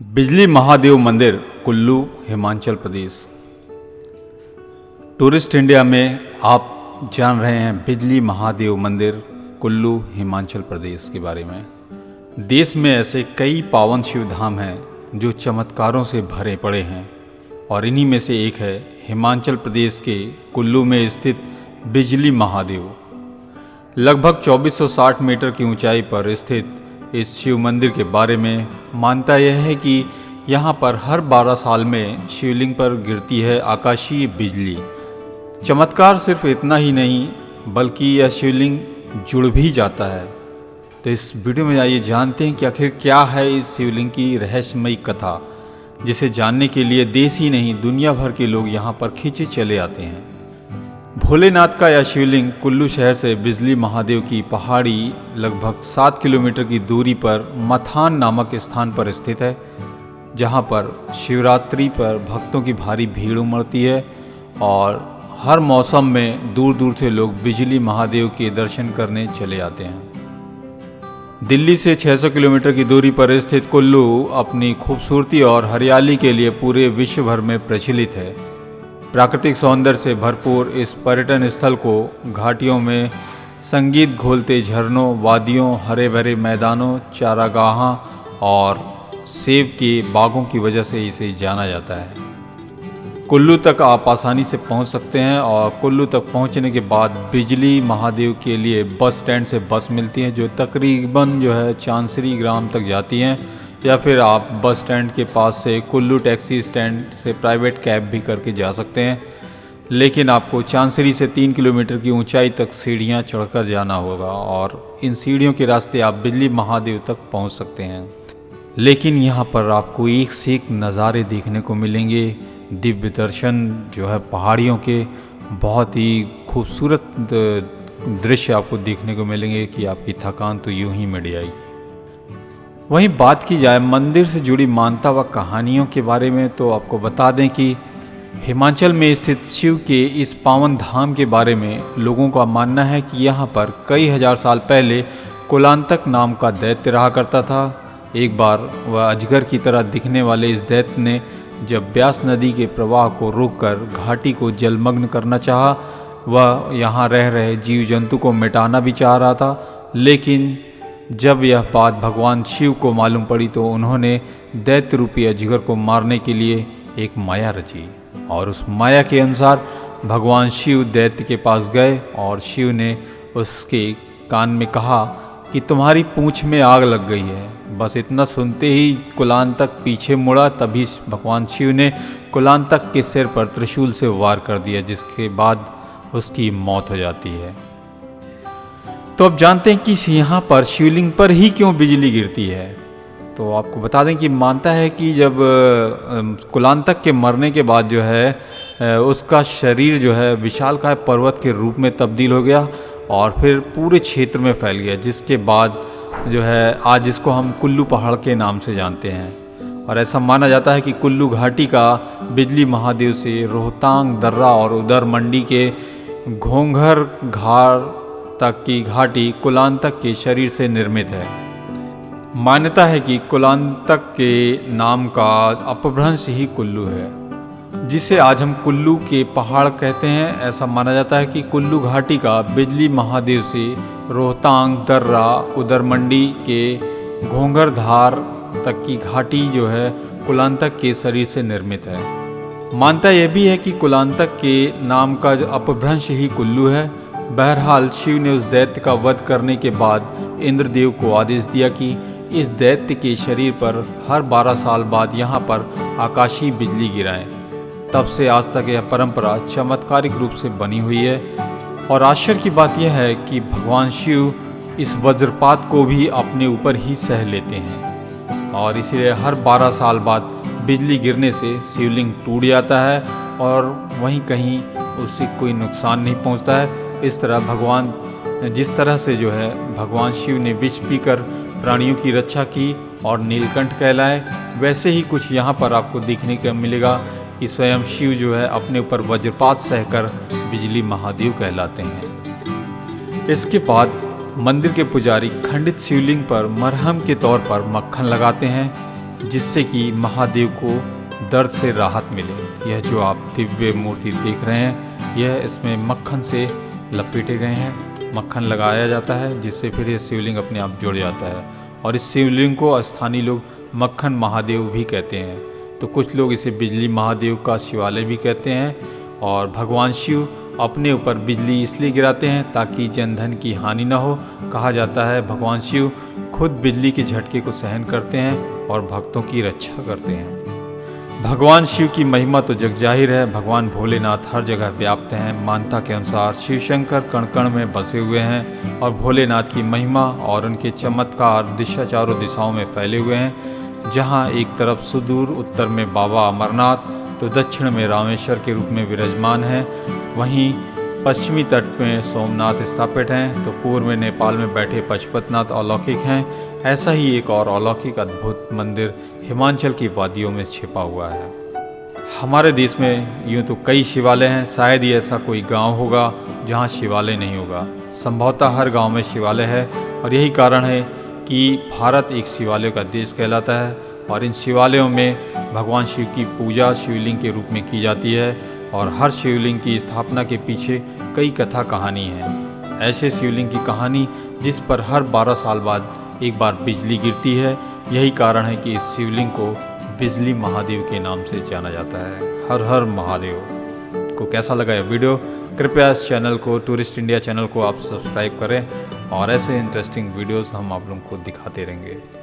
बिजली महादेव मंदिर Kullu Himachal Pradesh. Tourist India में आप जान रहे हैं बिजली महादेव मंदिर कुल्लू हिमाचल प्रदेश के बारे में। देश में ऐसे कई पावन शिव धाम हैं जो चमत्कारों से भरे पड़े हैं और इन्हीं में से एक है हिमाचल प्रदेश के कुल्लू में स्थित बिजली महादेव। लगभग 2460 मीटर की ऊंचाई पर स्थित इस शिव मंदिर के बारे में मान्यता यह है कि यहाँ पर हर 12 साल में शिवलिंग पर गिरती है आकाशीय बिजली। चमत्कार सिर्फ इतना ही नहीं बल्कि यह शिवलिंग जुड़ भी जाता है। तो इस वीडियो में आइए जानते हैं कि आखिर क्या है इस शिवलिंग की रहस्यमयी कथा, जिसे जानने के लिए देश ही नहीं दुनिया भर के लोग यहाँ पर खींचे चले आते हैं। भोलेनाथ का यह शिवलिंग कुल्लू शहर से बिजली महादेव की पहाड़ी लगभग 7 किलोमीटर की दूरी पर मथान नामक स्थान पर स्थित है, जहां पर शिवरात्रि पर भक्तों की भारी भीड़ उमड़ती है और हर मौसम में दूर दूर से लोग बिजली महादेव के दर्शन करने चले आते हैं। दिल्ली से 600 किलोमीटर की दूरी पर स्थित कुल्लू अपनी खूबसूरती और हरियाली के लिए पूरे विश्व भर में प्रचलित है। प्राकृतिक सौंदर्य से भरपूर इस पर्यटन स्थल को घाटियों में संगीत घोलते झरनों, वादियों, हरे भरे मैदानों, चारागाहों और सेब के बागों की वजह से इसे जाना जाता है। कुल्लू तक आप आसानी से पहुंच सकते हैं और कुल्लू तक पहुंचने के बाद बिजली महादेव के लिए बस स्टैंड से बस मिलती है जो तकरीबन चांसरी ग्राम तक जाती हैं, या फिर आप बस स्टैंड के पास से कुल्लू टैक्सी स्टैंड से प्राइवेट कैब भी करके जा सकते हैं। लेकिन आपको चांसरी से 3 किलोमीटर की ऊंचाई तक सीढ़ियां चढ़कर जाना होगा और इन सीढ़ियों के रास्ते आप बिजली महादेव तक पहुंच सकते हैं। लेकिन यहां पर आपको एक से एक नज़ारे देखने को मिलेंगे। दिव्य दर्शन पहाड़ियों के बहुत ही खूबसूरत दृश्य आपको देखने को मिलेंगे कि आपकी थकान तो यूं ही मिट जाएगी। वहीं बात की जाए मंदिर से जुड़ी मान्यता व कहानियों के बारे में, तो आपको बता दें कि हिमाचल में स्थित शिव के इस पावन धाम के बारे में लोगों का मानना है कि यहाँ पर कई हजार साल पहले कुलांतक नाम का दैत्य रहा करता था। एक बार वह अजगर की तरह दिखने वाले इस दैत्य ने जब ब्यास नदी के प्रवाह को रोककर घाटी को जलमग्न करना चाहा, वह यहाँ रह रहे जीव जंतु को मिटाना भी चाह रहा था। लेकिन जब यह बात भगवान शिव को मालूम पड़ी तो उन्होंने दैत्य रूपी अजगर को मारने के लिए एक माया रची और उस माया के अनुसार भगवान शिव दैत्य के पास गए और शिव ने उसके कान में कहा कि तुम्हारी पूंछ में आग लग गई है। बस इतना सुनते ही कुलांतक पीछे मुड़ा, तभी भगवान शिव ने कुलांतक के सिर पर त्रिशूल से वार कर दिया, जिसके बाद उसकी मौत हो जाती है। तो अब जानते हैं कि यहाँ पर शिवलिंग पर ही क्यों बिजली गिरती है। तो आपको बता दें कि मानता है कि जब कुलांतक के मरने के बाद उसका शरीर विशालकाय पर्वत के रूप में तब्दील हो गया और फिर पूरे क्षेत्र में फैल गया, जिसके बाद आज इसको हम कुल्लू पहाड़ के नाम से जानते हैं। और ऐसा माना जाता है कि कुल्लू घाटी का बिजली महादेव से रोहतांग दर्रा और उधर मंडी के घोंघर घाट तक की घाटी कुलांतक के शरीर से निर्मित है। मान्यता है कि कुलांतक के नाम का अपभ्रंश ही कुल्लू है, जिसे आज हम कुल्लू के पहाड़ कहते हैं। ऐसा माना जाता है कि कुल्लू घाटी का बिजली महादेव से रोहतांग दर्रा उधर मंडी के घोंघरधार तक की घाटी कुलांतक के शरीर से निर्मित है। मान्यता यह भी है कि कुलांतक के नाम का अपभ्रंश ही कुल्लू है। बहरहाल शिव ने उस दैत्य का वध करने के बाद इंद्रदेव को आदेश दिया कि इस दैत्य के शरीर पर हर 12 साल बाद यहाँ पर आकाशीय बिजली गिराएं। तब से आज तक यह परंपरा चमत्कारिक रूप से बनी हुई है। और आश्चर्य की बात यह है कि भगवान शिव इस वज्रपात को भी अपने ऊपर ही सह लेते हैं और इसीलिए हर 12 साल बाद बिजली गिरने से शिवलिंग टूट जाता है और वहीं कहीं उससे कोई नुकसान नहीं पहुँचता है। इस तरह भगवान जिस तरह से भगवान शिव ने विष पीकर प्राणियों की रक्षा की और नीलकंठ कहलाए, वैसे ही कुछ यहाँ पर आपको देखने को मिलेगा कि स्वयं शिव अपने ऊपर वज्रपात सहकर बिजली महादेव कहलाते हैं। इसके बाद मंदिर के पुजारी खंडित शिवलिंग पर मरहम के तौर पर मक्खन लगाते हैं जिससे कि महादेव को दर्द से राहत मिले। यह जो आप दिव्य मूर्ति देख रहे हैं, यह इसमें मक्खन से लपेटे गए हैं। मक्खन लगाया जाता है जिससे फिर यह शिवलिंग अपने आप जुड़ जाता है, और इस शिवलिंग को स्थानीय लोग मक्खन महादेव भी कहते हैं। तो कुछ लोग इसे बिजली महादेव का शिवालय भी कहते हैं। और भगवान शिव अपने ऊपर बिजली इसलिए गिराते हैं ताकि जनधन की हानि न हो। कहा जाता है भगवान शिव खुद बिजली के झटके को सहन करते हैं और भक्तों की रक्षा करते हैं। भगवान शिव की महिमा तो जग जाहिर है। भगवान भोलेनाथ हर जगह व्याप्त हैं। मान्यता के अनुसार शिव शंकर कण कण में बसे हुए हैं, और भोलेनाथ की महिमा और उनके चमत्कार चारों दिशाओं में फैले हुए हैं। जहां एक तरफ सुदूर उत्तर में बाबा अमरनाथ, तो दक्षिण में रामेश्वर के रूप में विराजमान हैं। वहीं पश्चिमी तट में सोमनाथ स्थापित हैं, तो पूर्व में नेपाल में बैठे पशुपतिनाथ अलौकिक हैं। ऐसा ही एक और अलौकिक अद्भुत मंदिर हिमाचल की वादियों में छिपा हुआ है। हमारे देश में यूँ तो कई शिवालय हैं, शायद ही ऐसा कोई गांव होगा जहां शिवालय नहीं होगा। संभवतः हर गांव में शिवालय है, और यही कारण है कि भारत एक शिवालय का देश कहलाता है। और इन शिवालयों में भगवान शिव की पूजा शिवलिंग के रूप में की जाती है, और हर शिवलिंग की स्थापना के पीछे कई कथा कहानी हैं। ऐसे शिवलिंग की कहानी जिस पर हर 12 साल बाद एक बार बिजली गिरती है। यही कारण है कि इस शिवलिंग को बिजली महादेव के नाम से जाना जाता है। हर हर महादेव। को कैसा लगा यह वीडियो? कृपया इस चैनल को, टूरिस्ट इंडिया चैनल को आप सब्सक्राइब करें, और ऐसे इंटरेस्टिंग वीडियोस हम आप लोगों को दिखाते रहेंगे।